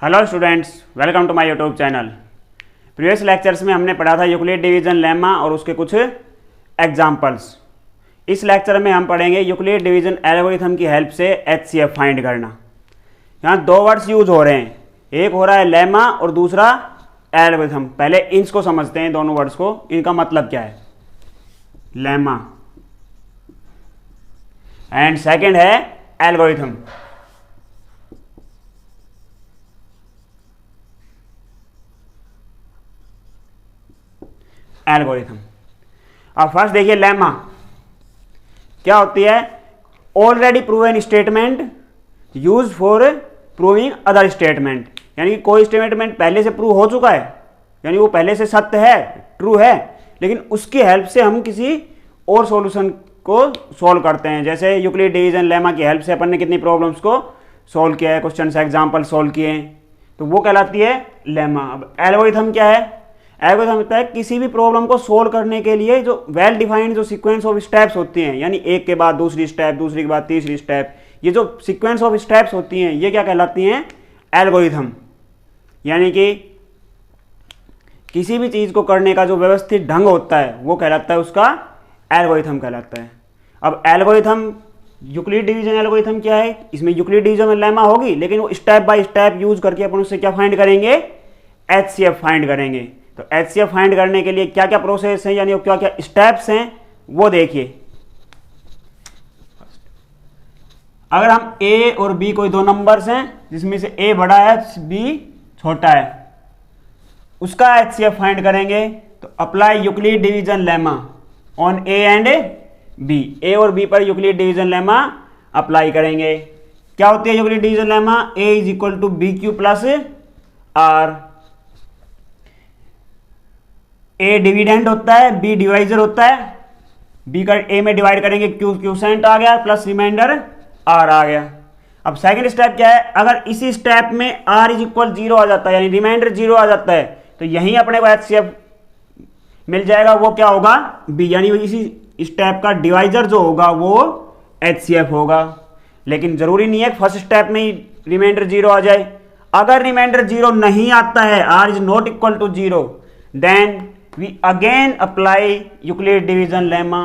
Hello students, welcome to my YouTube channel. Previous lectures में हमने पढ़ा था यूक्लिड डिवीजन लेमा और उसके कुछ एग्जांपल्स। इस लेक्चर में हम पढ़ेंगे यूक्लिड डिवीजन एल्गोरिथम की हेल्प से एचसीएफ फाइंड करना। यहाँ दो वर्ड्स यूज हो रहे हैं, एक हो रहा है लेमा और दूसरा एल्गोरिथम। पहले इनको समझते हैं, दोनों वर्ड्स को, इनका मतलब क्या है। लेमा एंड सेकेंड है एल्गोरिथम। एल्गोरिथम। अब फर्स्ट देखिए, लेमा क्या होती है। Already proven statement use for proving other statement, यानी कि कोई स्टेटमेंट पहले से प्रूव हो चुका है, यानी वो पहले से सत्य है, ट्रू है, लेकिन उसकी हेल्प से हम किसी और सॉल्यूशन को सॉल्व करते हैं। जैसे यूक्लिड डिवीजन लेमा की हेल्प से अपन ने कितनी प्रॉब्लम्स को सॉल्व किया है, क्वेश्चन से एग्जाम्पल सॉल्व किए हैं, तो वो कहलाती है लेमा। अब एल्गोरिथम क्या है। एल्गोरिथम होता है किसी भी प्रॉब्लम को सोल्व करने के लिए जो वेल डिफाइंड जो सीक्वेंस ऑफ स्टेप्स होती हैं, यानी एक के बाद दूसरी स्टेप, दूसरी के बाद तीसरी स्टेप, ये जो सीक्वेंस ऑफ स्टेप्स होती हैं ये क्या कहलाती हैं, एल्गोरिथम। यानी कि किसी भी चीज को करने का जो व्यवस्थित ढंग होता है वो कहलाता है, उसका एल्गोरिथम कहलाता है। अब एल्गोरिथम, यूक्लिड डिवीजन एल्गोरिथम क्या है, इसमें यूक्लिड डिवीजन में लेमा होगी, लेकिन वो स्टेप बाय स्टेप यूज करके अपन उससे क्या फाइंड करेंगे, एचसीएफ फाइंड करेंगे। तो एचसीएफ फाइंड करने के लिए क्या क्या प्रोसेस है, यानी क्या क्या स्टेप्स हैं, वो देखिए। अगर हम ए और बी कोई दो नंबर्स हैं जिसमें से ए बड़ा है बी छोटा है, उसका एचसीएफ फाइंड करेंगे तो apply Euclid division lemma on a and b. A और बी पर यूक्लिड डिवीजन लेमा अप्लाई करेंगे। क्या होती है Euclid division lemma, A is equal to B Q plus R. A dividend होता है, बी डिवाइजर होता है, बी का ए में डिवाइड करेंगे, क्यू क्यूसेंट आ गया प्लस रिमाइंडर आर आ गया। अब सेकंड स्टेप क्या है, अगर इसी स्टेप में आर इज इक्वल 0 आ जाता है, यानी रिमाइंडर 0 आ जाता है, तो यहीं अपने को एचसीएफ मिल जाएगा। वो क्या होगा, बी, यानी इसी स्टेप का डिवाइजर जो होगा वो एचसीएफ होगा। लेकिन जरूरी नहीं है फर्स्ट स्टेप में ही रिमाइंडर 0 आ जाए। अगर रिमाइंडर 0 नहीं आता है, R is not equal to 0, then we again apply Euclid division lemma.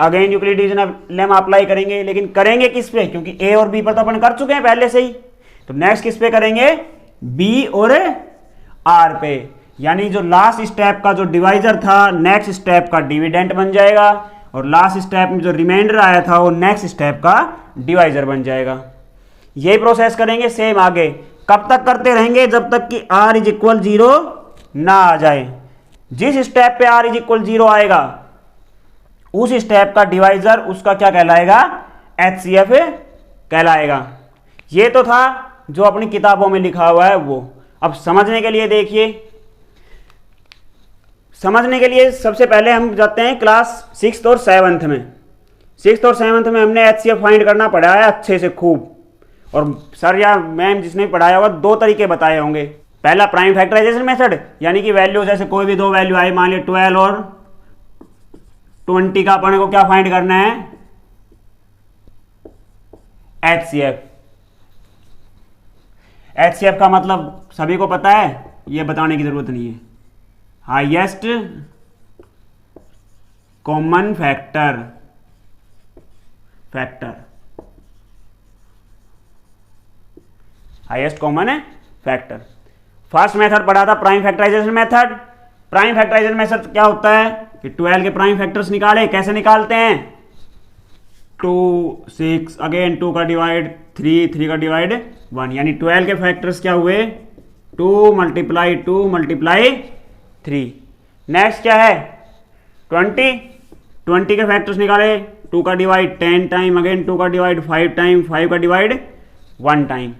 Again Euclid division lemma apply करेंगे, लेकिन करेंगे किस पे, क्योंकि ए और बी पर तो अपन कर चुके हैं पहले से ही। तो नेक्स्ट किस पे करेंगे, बी और आर पे, यानी जो लास्ट स्टेप का जो डिवाइजर था नेक्स्ट स्टेप का डिविडेंट बन जाएगा, और लास्ट स्टेप में जो रिमाइंडर आया था वो नेक्स्ट स्टेप का डिवाइजर बन जाएगा। यही प्रोसेस करेंगे सेम आगे। कब तक करते रहेंगे, जब तक कि आर इज इक्वल 0 ना आ जाए। जिस स्टेप पे आर इज इक्वल 0 आएगा उस स्टेप का डिवाइजर उसका क्या कहलाएगा, एचसीएफ कहलाएगा। ये तो था जो अपनी किताबों में लिखा हुआ है वो। अब समझने के लिए देखिए, समझने के लिए सबसे पहले हम जाते हैं क्लास 6th और 7th में। 6th और 7th में हमने एचसीएफ फाइंड करना पढ़ाया अच्छे से खूब, और सर या मैम जिसने पढ़ाया हुआ दो तरीके बताए होंगे। पहला प्राइम फैक्टराइजेशन मेथड, यानी कि वैल्यू जैसे कोई भी दो वैल्यू आई, मान लिया 12 और 20 का, अपने को क्या फाइंड करना है, एचसीएफ। एचसीएफ का मतलब सभी को पता है, ये बताने की जरूरत नहीं है। Highest common factor, highest common factor. First method पढ़ा था prime factorisation method. Prime factorisation method क्या होता है कि 12 के प्राइम फैक्टर्स निकाले। कैसे निकालते हैं, 2 6, अगेन 2 का डिवाइड 3 का डिवाइड 1, यानी 12 के फैक्टर्स क्या हुए, 2 मल्टीप्लाई 3। नेक्स्ट क्या है, 20 के फैक्टर्स निकाले, 2 का डिवाइड 10 टाइम, अगेन 2 का डिवाइड 5 टाइम, 5 का डिवाइड 1 टाइम।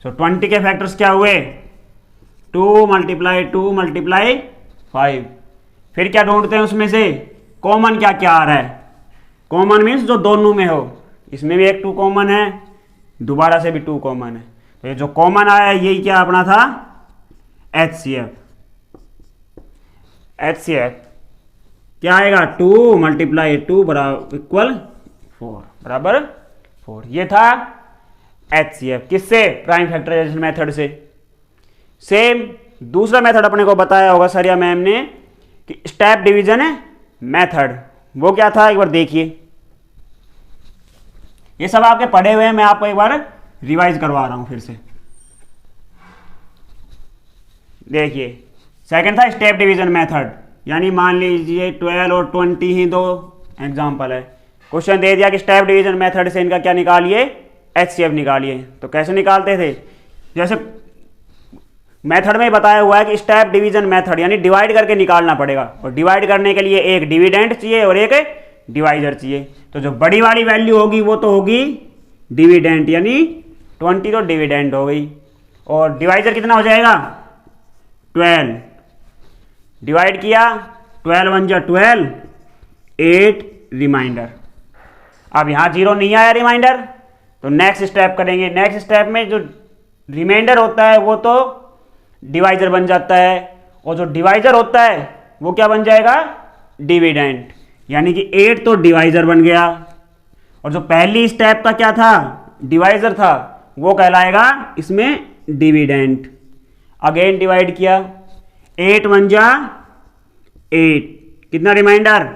सो 20 के फैक्टर्स क्या हुए, 2 मल्टीप्लाई 5। फिर क्या ढूंढते हैं उसमें से, कॉमन क्या क्या आ रहा है। कॉमन मीन्स जो दोनों में हो, इसमें भी एक 2 कॉमन है, दोबारा से भी 2 कॉमन है, तो ये जो कॉमन आया यही क्या अपना था, एचसीएफ। एचसीएफ क्या आएगा, 2 मल्टीप्लाई 2 इक्वल 4 बराबर 4। ये था एचसीएफ। किससे, प्राइम फैक्टराइजेशन मेथड से। सेम दूसरा मेथड अपने को बताया होगा सर या मैम ने कि स्टेप डिवीजन मेथड, वो क्या था एक बार देखिए। ये सब आपके पढ़े हुए हैं, मैं आपको एक बार रिवाइज करवा रहा हूं फिर से। देखिए सेकंड था स्टेप डिवीजन मेथड, यानी मान लीजिए 12 और 20 ही दो एग्जांपल है। क्वेश्चन दे दिया कि स्टेप डिवीजन मेथड से इनका क्या निकालिए, एचसीएफ निकालिए। तो कैसे निकालते थे, जैसे मेथड में बताया हुआ है कि स्टेप डिवीजन मेथड यानी डिवाइड करके निकालना पड़ेगा, और डिवाइड करने के लिए एक डिविडेंड चाहिए और एक डिवाइजर चाहिए। तो जो बड़ी वाली वैल्यू होगी वो तो होगी डिविडेंड, यानी 20 तो डिविडेंड हो गई, और डिवाइजर कितना हो जाएगा 12। डिवाइड किया 12 1 जा 12, 8 रिमाइंडर। अब यहां 0 नहीं आया रिमाइंडर, तो नेक्स्ट स्टेप करेंगे। नेक्स्ट स्टेप में जो रिमाइंडर होता है वो तो डिवाइजर बन जाता है, और जो डिवाइजर होता है वो क्या बन जाएगा डिविडेंड, यानी कि 8 तो डिवाइजर बन गया, और जो पहली स्टेप का क्या था डिवाइजर था वो कहलाएगा इसमें डिविडेंड। अगेन डिवाइड किया 8 1 जा 8, कितना रिमाइंडर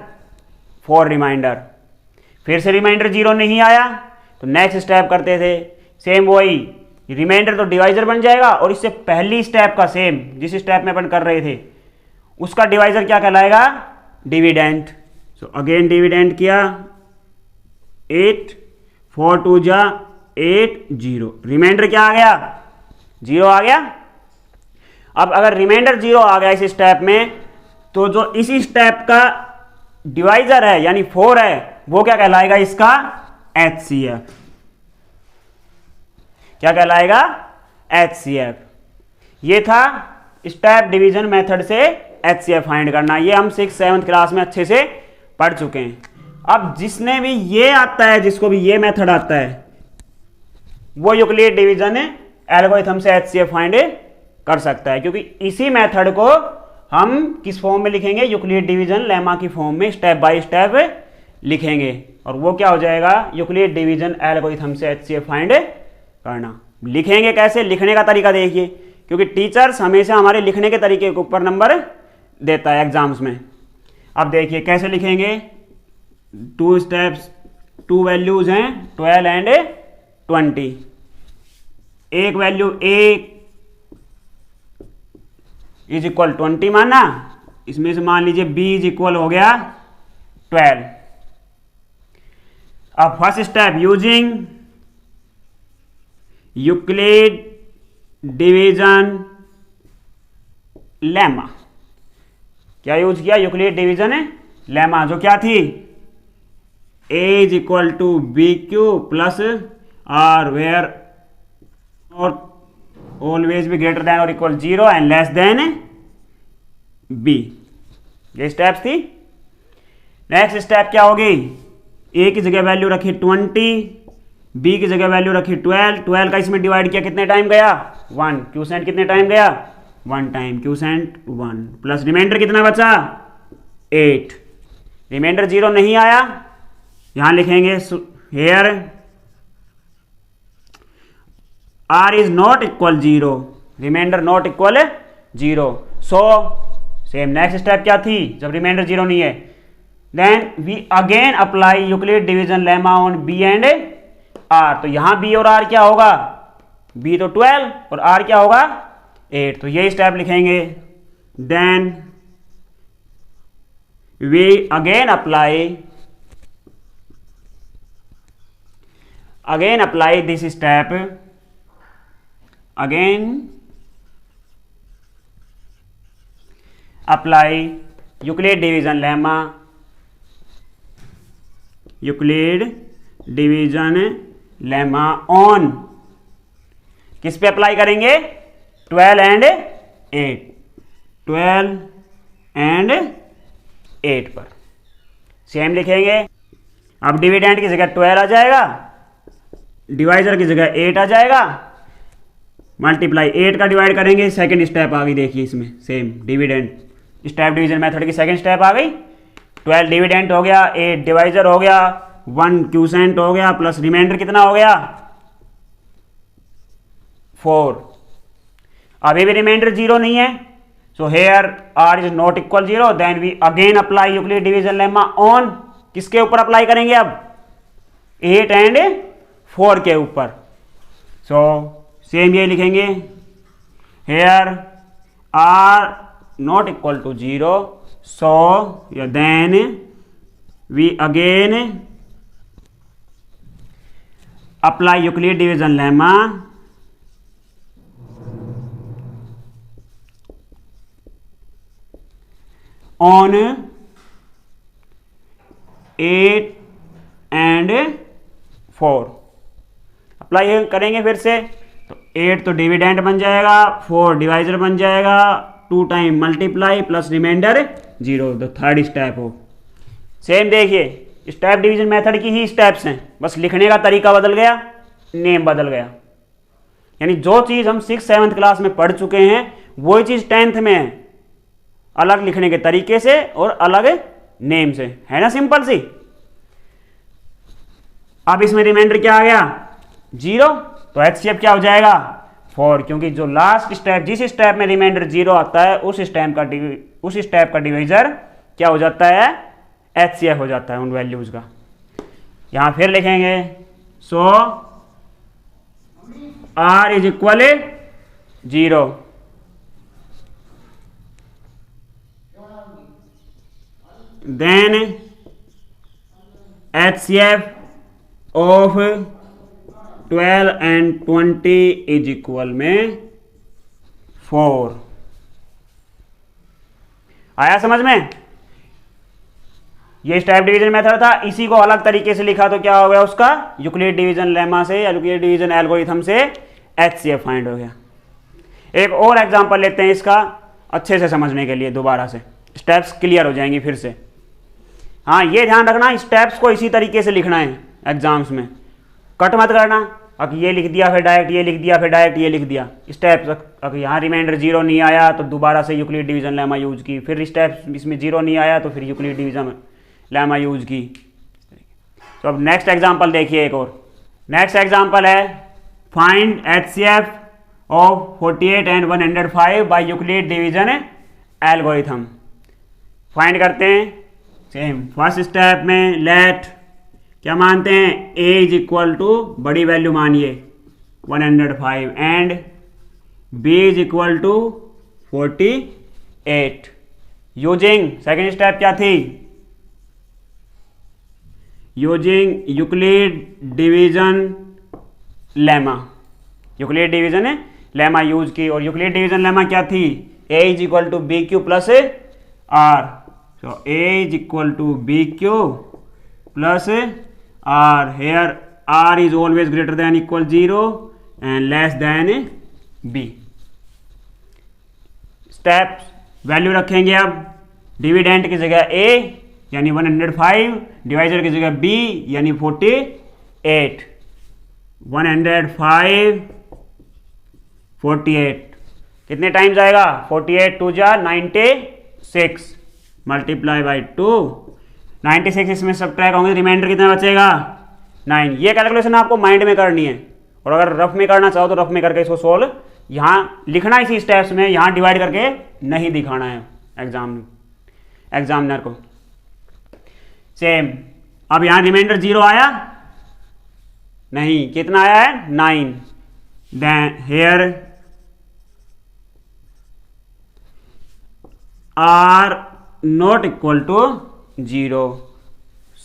4 रिमाइंडर। फिर से रिमाइंडर 0 नहीं आया तो नेक्स्ट स्टेप करते थे, सेम वही रिमाइंडर तो डिवाइजर बन जाएगा, और इससे पहली स्टेप का सेम जिस स्टेप में अपन कर रहे थे उसका डिवाइजर क्या कहलाएगा डिविडेंड। सो अगेन डिविडेंड किया 8 4 2 जा 8 0, रिमाइंडर क्या आ गया 0 आ गया। अब अगर रिमाइंडर 0 आ गया इस स्टेप में, तो जो इसी स्टेप का डिवाइजर है यानी 4 है वो क्या कहलाएगा इसका एचसीएफ। क्या कहलाएगा एचसीएफ। ये था स्टेप डिवीजन मेथड से एचसीएफ फाइंड करना, ये हम 6th 7th क्लास में अच्छे से पढ़ चुके हैं। अब जिसने भी ये आता है, जिसको भी ये मेथड आता है, वो यूक्लिड डिवीजन एल्गोरिथम से एचसीएफ फाइंड कर सकता है, क्योंकि इसी मेथड को हम किस फॉर्म में लिखेंगे यूक्लिड डिवीजन लेमा की फॉर्म में स्टेप बाय स्टेप लिखेंगे, और वो क्या हो जाएगा यूक्लिड डिवीजन एल्गोरिथम से एचसीएफ फाइंड करना। लिखेंगे कैसे, लिखने का तरीका देखिए, क्योंकि टीचर्स हमेशा हमारे लिखने के तरीके के ऊपर नंबर देता है एग्जाम्स में। अब देखिए कैसे लिखेंगे, 2 स्टेप्स 2 वैल्यूज हैं 12 एंड 20। एक वैल्यू a इज इक्वल 20 माना, इसमें से मान लीजिए b इज इक्वल हो गया 12। अब first step using Euclid division lemma, क्या यूज किया यूक्लिड डिवीजन लेमा, जो क्या थी a is equal to B Q plus R where और ऑलवेज भी ग्रेटर देन और equal 0 and less than b। ये स्टेप्स थी। नेक्स्ट स्टेप क्या होगी, a की जगह वैल्यू रखी 20, b की जगह वैल्यू रखी 12 का इसमें डिवाइड किया कितने टाइम गया 1, क्यूसेंट कितने टाइम गया 1 टाइम, क्यूसेंट 1 प्लस रिमाइंडर कितना बचा 8। रिमाइंडर 0 नहीं आया, यहां लिखेंगे here r is not equal 0, remainder not equal 0। So same next step क्या थी, जब रिमाइंडर 0 नहीं है, then we again apply Euclid division lemma on b and r। तो यहां b और r क्या होगा, b तो 12 और r क्या होगा 8। तो ये स्टेप लिखेंगे, then we again apply this step, again apply Euclid division lemma, Euclid division lemma on, किस पे अप्लाई करेंगे 12 एंड 8, 12 एंड 8 पर सेम लिखेंगे। अब डिविडेंड की जगह 12 आ जाएगा, डिवाइजर की जगह 8 आ जाएगा, मल्टीप्लाई 8 का डिवाइड करेंगे, सेकंड स्टेप आ गई। देखिए इसमें same dividend step division method की सेकंड स्टेप आ गई, 12 डिविडेंड हो गया, 8 डिवाइजर हो गया, 1 क्यूसेंट हो गया, प्लस रिमाइंडर कितना हो गया 4। अभी भी रिमाइंडर जीरो नहीं है, so here R is not equal zero, then we again apply Euclid division lemma on किसके ऊपर अप्लाई करेंगे अब 8 एंड 4 के ऊपर। सो सेम ये लिखेंगे here R not equal to zero, so then we again apply Euclid division lemma on 8 and 4। Apply करेंगे फिर से तो 8 तो डिविडेंड बन जाएगा, 4 डिवाइजर बन जाएगा, 2 time multiply plus remainder zero, the third step हो। सेम देखिए स्टेप डिवीजन मेथड की ही स्टेप्स हैं, बस लिखने का तरीका बदल गया, नेम बदल गया। यानी जो चीज़ हम 6th-7th क्लास में पढ़ चुके हैं वही चीज़ 10th में है, अलग लिखने के तरीके से और अलग नेम से, है ना, सिंपल सी। अब इसमें रिमाइंडर क्या आ गया 0, तो HCF क्या हो जाएगा 4, क्योंकि जो लास्ट स्टेप जिस स्टेप में रिमाइंडर 0 आता है उस स्टेप का डिवाइजर क्या हो जाता है HCF हो जाता है उन वैल्यूज का। यहां फिर लिखेंगे सो R इज इक्वल 0, देन HCF of 12 and 20 is equal में 4। आया समझ में? ये स्टेप डिवीजन मेथड था, इसी को अलग तरीके से लिखा तो क्या हो गया उसका यूक्लिड डिवीजन लेमा से या यूक्लिड डिवीजन एल्गोरिथम से HCF फाइंड हो गया। एक और एग्जांपल लेते हैं इसका अच्छे से समझने के लिए, दोबारा से स्टेप्स क्लियर हो जाएंगी फिर से। हाँ ये ध्यान रखना स्टेप्स को इसी तरीके से लिखना है एग्जाम्स में, कट मत करना। अब ये लिख दिया फिर डायरेक्ट ये लिख दिया फिर डायरेक्ट ये लिख दिया स्टेप्स। अब यहाँ रिमाइंडर 0 नहीं आया तो दोबारा से यूक्लिड डिवीजन लेमा यूज की, फिर स्टेप्स इसमें 0 नहीं आया तो फिर यूक्लिड डिवीजन लेमा यूज की। तो अब नेक्स्ट एग्जांपल देखिए एक और। नेक्स्ट एग्जांपल है find HCF of 48 and 105 by Euclid division algorithm. Find करते हैं सेम फर्स्ट स्टेप में लेट क्या मानते हैं a इज इक्वल टू बड़ी वैल्यू मानिए 105 and b is equal to 48। Using second step क्या थी, using Euclid division lemma. Euclid division lemma use की, और यूक्लिड डिवीजन लेमा क्या थी a is equal to B Q plus are. So a is equal to B Q plus r, here r is always greater than equal 0 and less than b। Steps value रखेंगे अब dividend की जगह a यानी 105, divisor की जगह b यानी 48। 105 48 कितने times आएगा 48 2 जा 96 मल्टीप्लाई बाई 2, 96 इसमें सब्ट्रैक्ट होंगे, रिमाइंडर कितना बचेगा 9। ये कैलकुलेशन आपको माइंड में करनी है, और अगर रफ में करना चाहो तो रफ में करके इसको सोल्व यहाँ लिखना इसी स्टेप्स में, यहाँ डिवाइड करके नहीं दिखाना है एग्जामिनर को। सेम अब यहाँ रिमाइंडर 0 आया नहीं, कितना आया है 9। Then here R not equal to 0,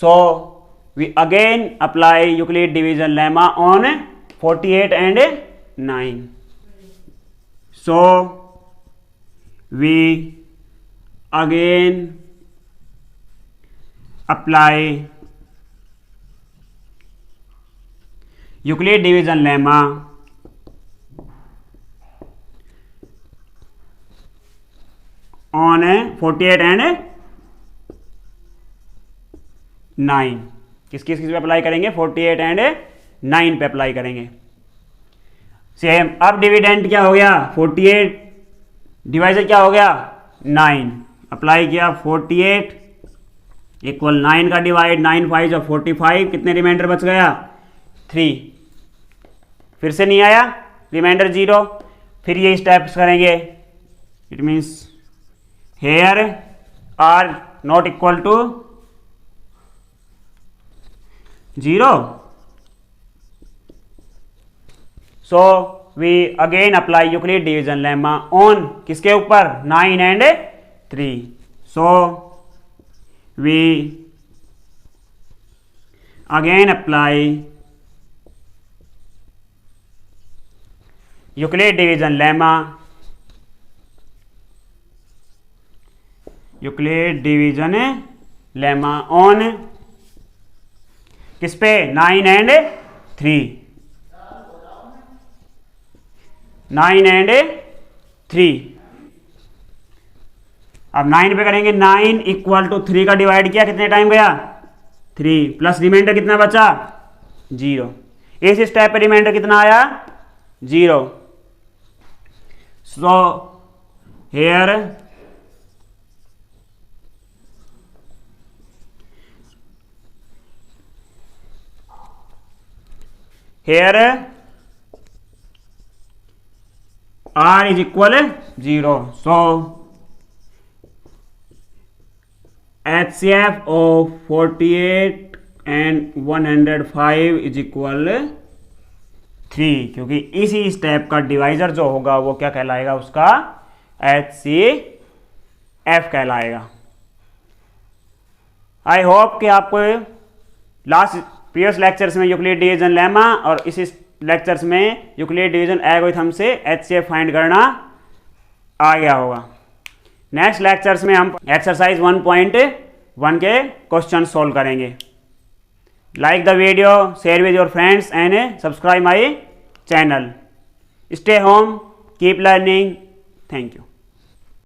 so we again apply Euclid division lemma on 48 and 9. So we again apply Euclid division lemma on 48 and 9। किस पे अप्लाई करेंगे 48 एंड 9 पे अप्लाई करेंगे। सेम अब डिविडेंड क्या हो गया 48, डिवाइजर क्या हो गया 9, अप्लाई किया 48 इक्वल 9 का डिवाइड 9 5 और 45, कितने रिमाइंडर बच गया 3। फिर से नहीं आया रिमाइंडर 0, फिर ये स्टेप्स करेंगे, it means here R not equal to 0, so we again apply Euclid division lemma on किसके ऊपर, 9 and 3, so we again apply Euclid division lemma, Euclid division lemma on किस पे, 9 एंड 3, 9 एंड 3। अब 9 पे करेंगे, 9 इक्वल टू 3 का divide किया, कितने टाइम गया, 3 प्लस रिमाइंडर कितना बचा, 0। इस स्टेप पे रिमाइंडर कितना आया, 0। So here R is equal 0, so HCF of 48 and 105 is equal 3, क्योंकि इसी स्टेप का डिवाइजर जो होगा वो क्या कहलाएगा, उसका HCF कहलाएगा। आई होप कि आपको लास्ट प्रीवियस लेक्चर्स में यूक्लिड डिवीजन लेमा और इसी लेक्चर्स में यूक्लिड डिवीजन एल्गोरिथम से HCF फाइंड करना आ गया होगा। नेक्स्ट लेक्चर्स में हम एक्सरसाइज 1.1 के क्वेश्चन सोल्व करेंगे। Like the video, share with your friends and subscribe my channel. Stay home, keep learning. Thank you.